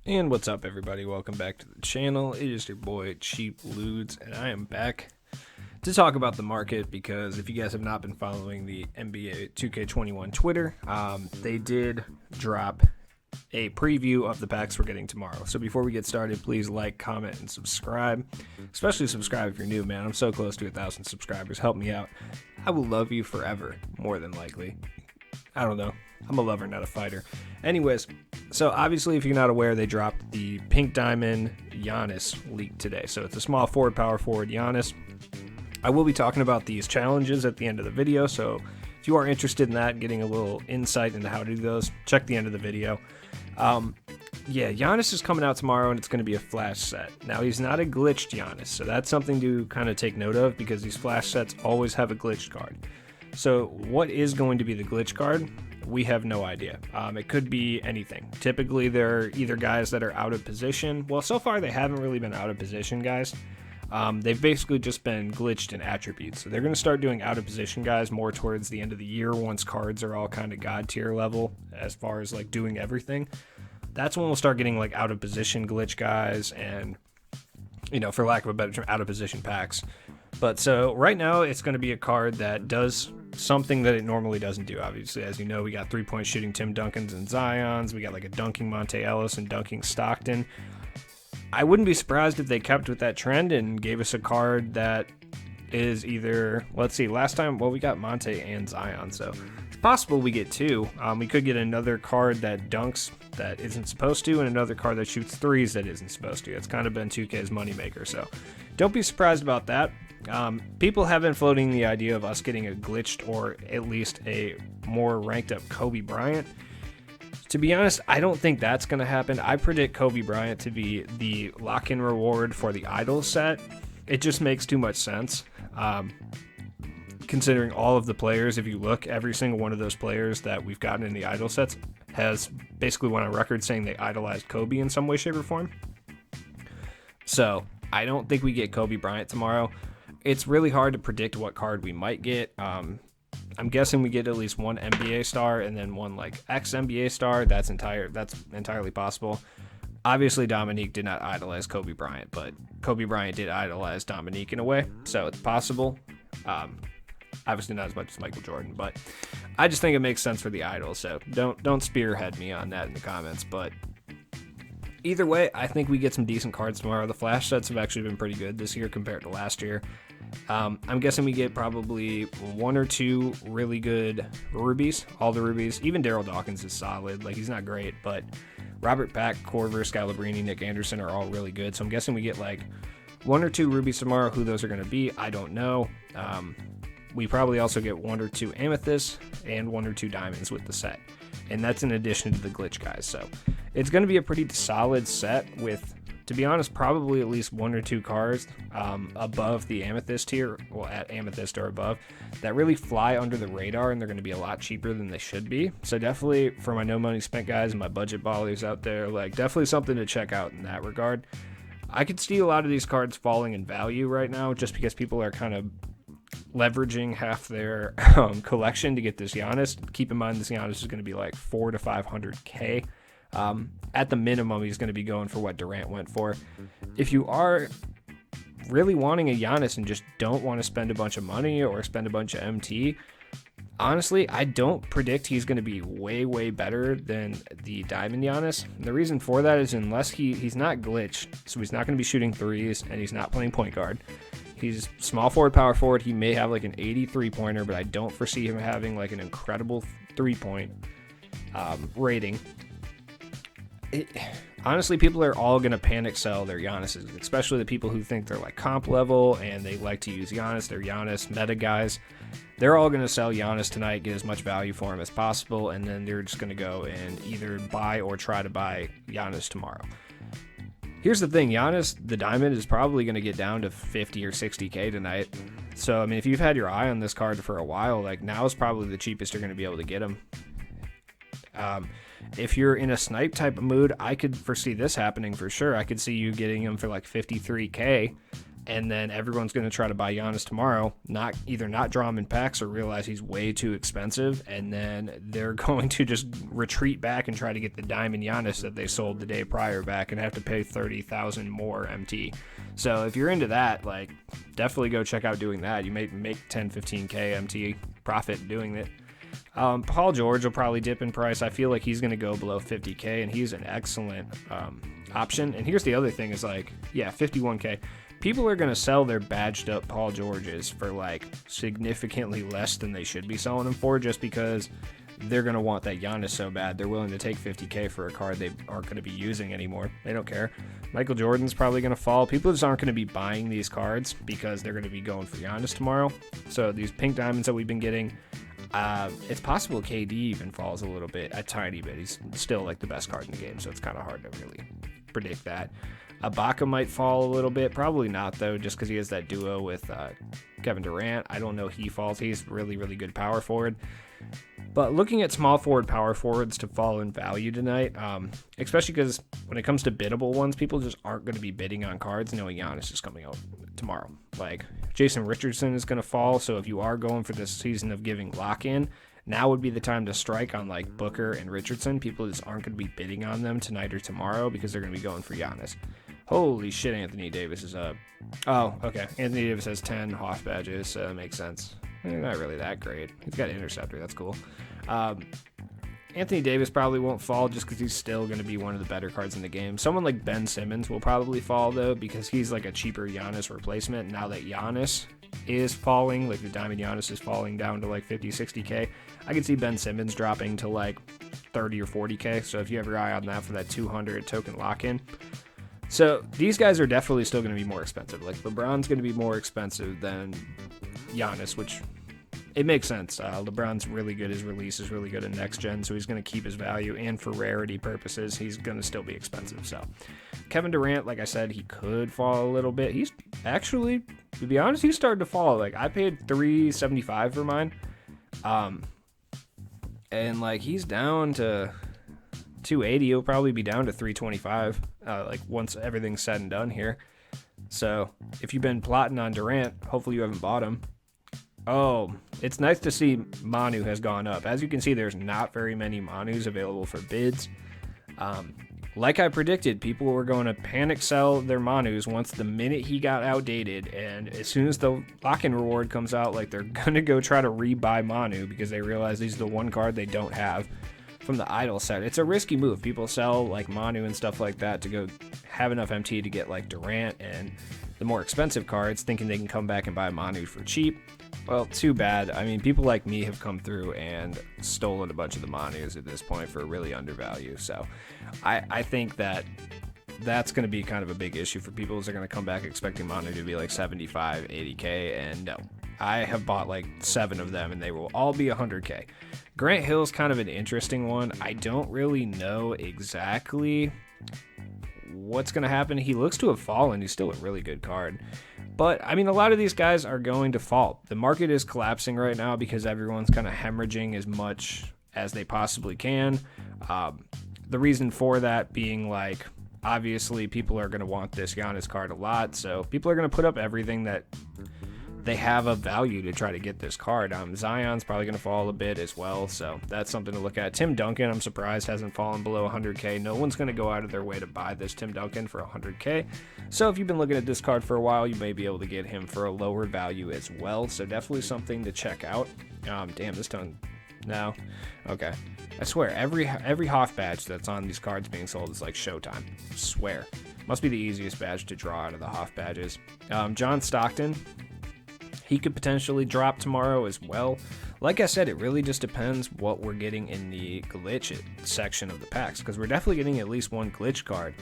And what's up, everybody? Welcome back to the channel. It is your boy Cheap Ludes, and I am back to talk about the market because if you guys have not been following the NBA 2K21 Twitter, they did drop a preview of the packs we're getting tomorrow. So before we get started, please like, comment, and subscribe. Especially subscribe if you're new, man. I'm so close to 1,000 subscribers. Help me out. I will love you forever, more than likely. I don't know. I'm a lover, not a fighter. Anyways, so obviously, if you're not aware, they dropped the Pink Diamond Giannis leak today. So it's a small forward, power forward Giannis. I will be talking about these challenges at the end of the video. So if you are interested in that, getting a little insight into how to do those, check the end of the video. Yeah, Giannis is coming out tomorrow, and it's going to be a flash set. Now, he's not a glitched Giannis, so that's something to kind of take note of because these flash sets always have a glitched card. So what is going to be the glitch card? We have no idea. It could be anything. Typically, they're either guys that are out of position. Well, so far, they haven't really been out of position guys. They've basically just been glitched in attributes. So they're going to start doing out of position guys more towards the end of the year once cards are all kind of god tier level as far as like doing everything. That's when we'll start getting like out of position glitch guys and, you know, for lack of a better term, out of position packs. But so right now it's going to be a card that does something that it normally doesn't do. Obviously, as you know, we got 3-point shooting Tim Duncans and Zions. We got like a dunking Monte Ellis and dunking Stockton. I wouldn't be surprised if they kept with that trend and gave us a card that is either, let's see, last time, well, we got Monte and Zion, so it's possible we get two. We could get another card that dunks that isn't supposed to and another card that shoots threes that isn't supposed to. It's kind of been 2K's moneymaker, so don't be surprised about that. People have been floating the idea of us getting a glitched or at least a more ranked up Kobe Bryant. To be honest, I don't think that's going to happen. I predict Kobe Bryant to be the lock-in reward for the Idol set. It just makes too much sense. Considering all of the players, if you look, every single one of those players that we've gotten in the Idol sets has basically went on record saying they idolized Kobe in some way, shape, or form. So I don't think we get Kobe Bryant tomorrow. It's really hard to predict what card we might get. I'm guessing we get at least one NBA star and then one like ex-NBA star. That's entirely possible. Obviously, Dominique did not idolize Kobe Bryant, but Kobe Bryant did idolize Dominique in a way, so it's possible. Obviously not as much as Michael Jordan, but I just think it makes sense for the Idol, so don't spearhead me on that in the comments, but either way, I think we get some decent cards tomorrow. The flash sets have actually been pretty good this year compared to last year. I'm guessing we get probably one or two really good rubies, all the rubies. Even Daryl Dawkins is solid. Like, he's not great, but Robert Pack, Corver, Scalabrine, Nick Anderson are all really good. So I'm guessing we get like one or two rubies tomorrow. Who those are going to be, I don't know. We probably also get one or two amethysts and one or two diamonds with the set. And that's in addition to the glitch guys. So it's going to be a pretty solid set with, to be honest, probably at least one or two cards above the amethyst tier, well, at amethyst or above, that really fly under the radar, and they're going to be a lot cheaper than they should be. So definitely for my no money spent guys and my budget ballers out there, like definitely something to check out in that regard. I could see a lot of these cards falling in value right now just because people are kind of leveraging half their collection to get this Giannis. Keep in mind this Giannis is going to be like 400 to 500K. At the minimum, he's going to be going for what Durant went for. If you are really wanting a Giannis and just don't want to spend a bunch of money or spend a bunch of MT, honestly, I don't predict he's going to be way, way better than the Diamond Giannis. And the reason for that is unless he's not glitched, so he's not going to be shooting threes and he's not playing point guard. He's small forward, power forward. He may have like an 83-pointer, but I don't foresee him having like an incredible 3-point rating. Honestly, people are all going to panic sell their Giannis's, especially the people who think they're like comp level and they like to use Giannis. They're Giannis meta guys. They're all going to sell Giannis tonight, get as much value for him as possible, and then they're just going to go and either buy or try to buy Giannis tomorrow. Here's the thing, Giannis, the diamond, is probably going to get down to 50 or 60K tonight. So, I mean, if you've had your eye on this card for a while, like now is probably the cheapest you're going to be able to get him. If you're in a snipe type of mood, I could foresee this happening for sure. I could see you getting him for like 53K and then everyone's going to try to buy Giannis tomorrow, either not draw him in packs or realize he's way too expensive, and then they're going to just retreat back and try to get the Diamond Giannis that they sold the day prior back and have to pay $30,000 more MT. So if you're into that, like, definitely go check out doing that. You may make 10, 15K MT profit doing it. Paul George will probably dip in price. I feel like he's going to go below 50K, and he's an excellent option. And here's the other thing is, like, yeah, 51K. People are going to sell their badged up Paul Georges for, like, significantly less than they should be selling them for, just because they're going to want that Giannis so bad. They're willing to take 50K for a card they aren't going to be using anymore. They don't care. Michael Jordan's probably going to fall. People just aren't going to be buying these cards because they're going to be going for Giannis tomorrow. So these pink diamonds that we've been getting, it's possible KD even falls a little bit, a tiny bit. He's still like the best card in the game, so it's kind of hard to really predict that. Ibaka might fall a little bit, probably not though, just because he has that duo with Kevin Durant. I don't know he falls. He's really, really good power forward. But looking at small forward power forwards to fall in value tonight, especially because when it comes to biddable ones, people just aren't going to be bidding on cards knowing Giannis is coming out tomorrow. Like, Jason Richardson is going to fall, so if you are going for this season of giving lock-in, now would be the time to strike on, like, Booker and Richardson. People just aren't going to be bidding on them tonight or tomorrow because they're going to be going for Giannis. Holy shit, Anthony Davis is up. Oh, okay. Anthony Davis has 10 Hoff badges, so that makes sense. Not really that great. He's got an interceptor. That's cool. Anthony Davis probably won't fall just because he's still going to be one of the better cards in the game. Someone like Ben Simmons will probably fall, though, because he's like a cheaper Giannis replacement. Now that Giannis is falling, like the Diamond Giannis is falling down to like 50, 60K, I could see Ben Simmons dropping to like 30 or 40K. So if you have your eye on that for that 200 token lock-in. So these guys are definitely still going to be more expensive. Like, LeBron's going to be more expensive than Giannis, which it makes sense. LeBron's really good. His release is really good in next gen, so he's going to keep his value. And for rarity purposes, he's going to still be expensive. So Kevin Durant, like I said, he could fall a little bit. He's actually, to be honest, he's starting to fall. Like, I paid $375 for mine, and like he's down to 280. He'll probably be down to 325. Like once everything's said and done here. So if you've been plotting on Durant, hopefully you haven't bought him. Oh, it's nice to see Manu has gone up. As you can see, there's not very many Manus available for bids. Like I predicted, people were going to panic sell their Manus once the minute he got outdated, and as soon as the lock-in reward comes out, like they're going to go try to rebuy Manu because they realize he's the one card they don't have from the idle set. It's a risky move. People sell like Manu and stuff like that to go have enough MT to get like Durant and the more expensive cards, thinking they can come back and buy Manu for cheap. Well, too bad. I mean, people like me have come through and stolen a bunch of the Manus at this point for really undervalued. So I think that that's going to be kind of a big issue for people. Is they're going to come back expecting Manu to be like 75, 80K, and no. I have bought like 7 of them, and they will all be 100K. Grant Hill's kind of an interesting one. I don't really know exactly what's going to happen. He looks to have fallen. He's still a really good card. But, I mean, a lot of these guys are going to fall. The market is collapsing right now because everyone's kind of hemorrhaging as much as they possibly can. The reason for that being, like, obviously people are going to want this Giannis card a lot. So people are going to put up everything that they have of value to try to get this card. Zion's probably going to fall a bit as well, so that's something to look at. Tim Duncan, I'm surprised, hasn't fallen below 100K. No one's going to go out of their way to buy this Tim Duncan for 100K. So if you've been looking at this card for a while, you may be able to get him for a lower value as well. So definitely something to check out. Damn, this tongue. No. Okay. I swear, every Hoff badge that's on these cards being sold is like Showtime. I swear. Must be the easiest badge to draw out of the Hoff badges. John Stockton. He could potentially drop tomorrow as well. Like I said, it really just depends what we're getting in the glitch section of the packs, because we're definitely getting at least one glitch card.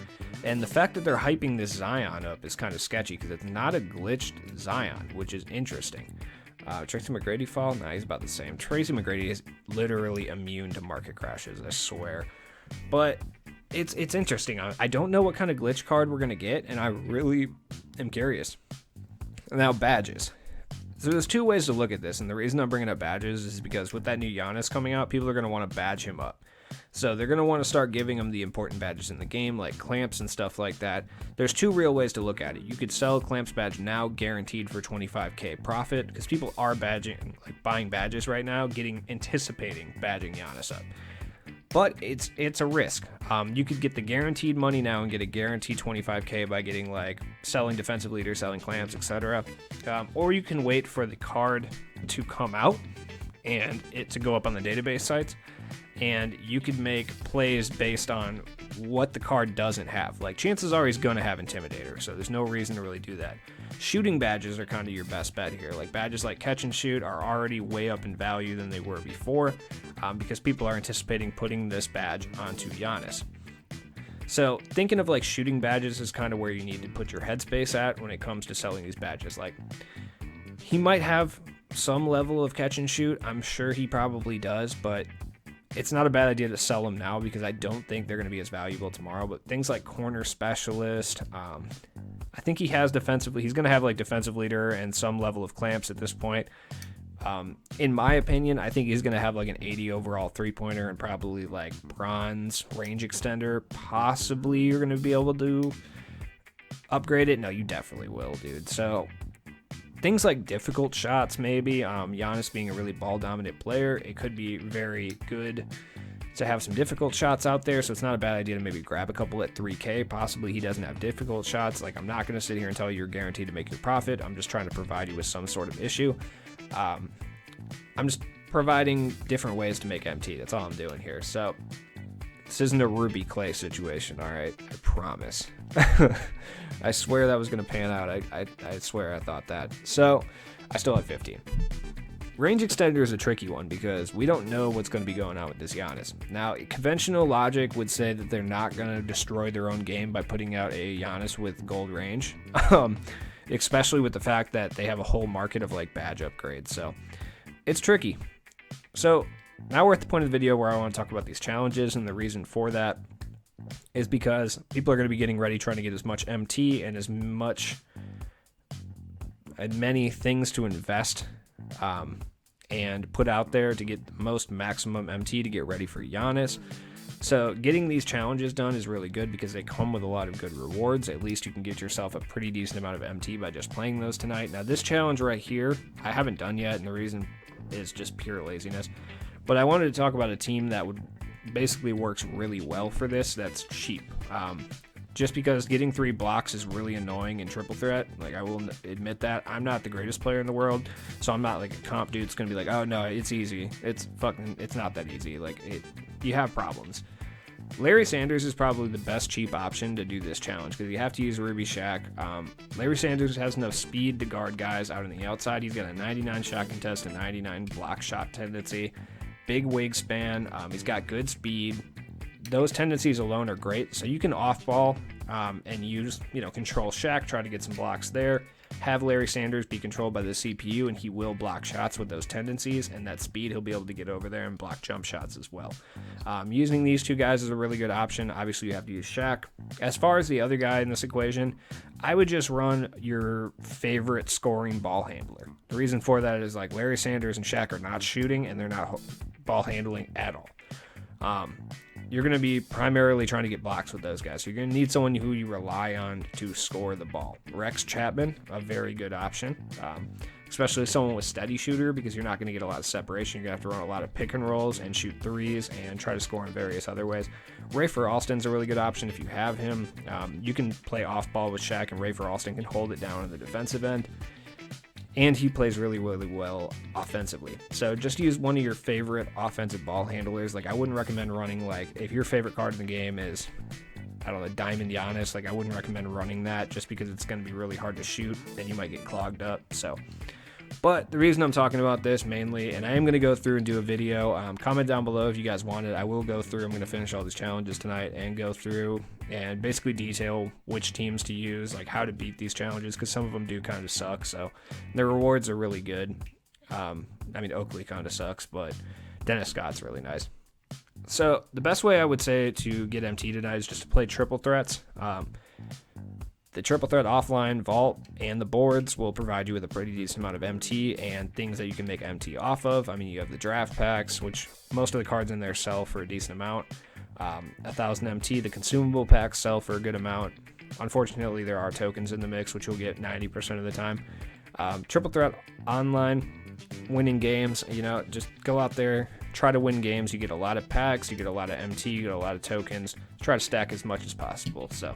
And the fact that they're hyping this Zion up is kind of sketchy, because it's not a glitched Zion, which is interesting. Tracy McGrady fall? Nah, he's about the same. Tracy McGrady is literally immune to market crashes, I swear. But it's interesting. I don't know what kind of glitch card we're going to get, and I really am curious. Now, badges. So there's 2 ways to look at this, and the reason I'm bringing up badges is because with that new Giannis coming out, people are going to want to badge him up. So they're going to want to start giving him the important badges in the game, like clamps and stuff like that. There's two real ways to look at it. You could sell a clamps badge now, guaranteed for 25k profit, because people are buying badges right now, anticipating badging Giannis up. But it's a risk. You could get the guaranteed money now and get a guaranteed 25k by getting selling defensive leader, selling clamps, etc. Or you can wait for the card to come out and it to go up on the database sites, and you could make plays based on what the card doesn't have. Like, chances are he's going to have Intimidator, so there's no reason to really do that. Shooting badges are kind of your best bet here. Like, badges like Catch and Shoot are already way up in value than they were before, because people are anticipating putting this badge onto Giannis. So thinking of shooting badges is kind of where you need to put your headspace at when it comes to selling these badges. Like, he might have some level of Catch and Shoot. I'm sure he probably does, but it's not a bad idea to sell them now because I don't think they're going to be as valuable tomorrow. But things like Corner Specialist, I think he has defensively. He's going to have defensive leader and some level of clamps at this point. In my opinion, I think he's going to have an 80 overall 3-pointer and probably bronze range extender. Possibly you're going to be able to upgrade it. No, you definitely will, dude. So things like difficult shots, maybe. Giannis being a really ball-dominant player, it could be very good to have some difficult shots out there, so it's not a bad idea to maybe grab a couple at 3K. Possibly he doesn't have difficult shots. I'm not going to sit here and tell you you're guaranteed to make your profit. I'm just trying to provide you with some sort of issue. I'm just providing different ways to make MT. That's all I'm doing here. So this isn't a Ruby Clay situation, all right? I promise. I swear that was going to pan out. I swear I thought that. So I still have 15. Range extender is a tricky one because we don't know what's going to be going on with this Giannis. Now, conventional logic would say that they're not going to destroy their own game by putting out a Giannis with gold range, especially with the fact that they have a whole market of badge upgrades. So it's tricky. So now we're at the point of the video where I want to talk about these challenges, and the reason for that is because people are going to be getting ready, trying to get as much MT and as many things to invest and put out there to get the most maximum MT to get ready for Giannis. So getting these challenges done is really good because they come with a lot of good rewards. At least you can get yourself a pretty decent amount of MT by just playing those tonight. Now this challenge right here, I haven't done yet, and the reason is just pure laziness. But I wanted to talk about a team that would basically works really well for this, that's cheap. Just because getting 3 blocks is really annoying in triple threat. I will admit that. I'm not the greatest player in the world, so I'm not a comp dude that's going to be oh no, it's easy. It's not that easy. You have problems. Larry Sanders is probably the best cheap option to do this challenge because you have to use Ruby Shack. Larry Sanders has enough speed to guard guys out on the outside. He's got a 99 shot contest, a 99 block shot tendency, big wingspan. He's got good speed. Those tendencies alone are great. So you can off-ball and use, control Shaq, try to get some blocks there. Have Larry Sanders be controlled by the CPU, and he will block shots with those tendencies, and that speed, he'll be able to get over there and block jump shots as well. Using these two guys is a really good option. Obviously, you have to use Shaq. As far as the other guy in this equation, I would just run your favorite scoring ball handler. The reason for that is Larry Sanders and Shaq are not shooting, and they're not ball handling at all. You're going to be primarily trying to get blocks with those guys. So you're going to need someone who you rely on to score the ball. Rex Chapman, a very good option, especially someone with steady shooter because you're not going to get a lot of separation. You're going to have to run a lot of pick and rolls and shoot threes and try to score in various other ways. Rafer Alston's a really good option if you have him. You can play off ball with Shaq, and Rafer Alston can hold it down on the defensive end. And he plays really, really well offensively. So just use one of your favorite offensive ball handlers. I wouldn't recommend running, if your favorite card in the game is, Diamond Giannis, I wouldn't recommend running that just because it's going to be really hard to shoot. Then you might get clogged up. But the reason I'm talking about this mainly, and I am going to go through and do a video, comment down below if you guys want it. I will go through. I'm going to finish all these challenges tonight and go through and basically detail which teams to use, how to beat these challenges, because some of them do kind of suck. So their rewards are really good. Oakley kind of sucks, but Dennis Scott's really nice. So the best way I would say to get MT tonight is just to play triple threats. The Triple Threat offline vault and the boards will provide you with a pretty decent amount of MT and things that you can make MT off of. I mean, you have the draft packs, which most of the cards in there sell for a decent amount. 1,000 MT, the consumable packs sell for a good amount. Unfortunately, there are tokens in the mix, which you'll get 90% of the time. Triple Threat online, winning games, just go out there, try to win games. You get a lot of packs, you get a lot of MT, you get a lot of tokens. Try to stack as much as possible. So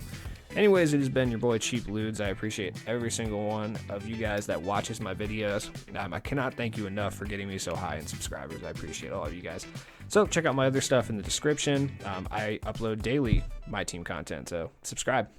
anyways, it has been your boy Cheap Ludes. I appreciate every single one of you guys that watches my videos. I cannot thank you enough for getting me so high in subscribers. I appreciate all of you guys. So check out my other stuff in the description. I upload daily my team content, so subscribe.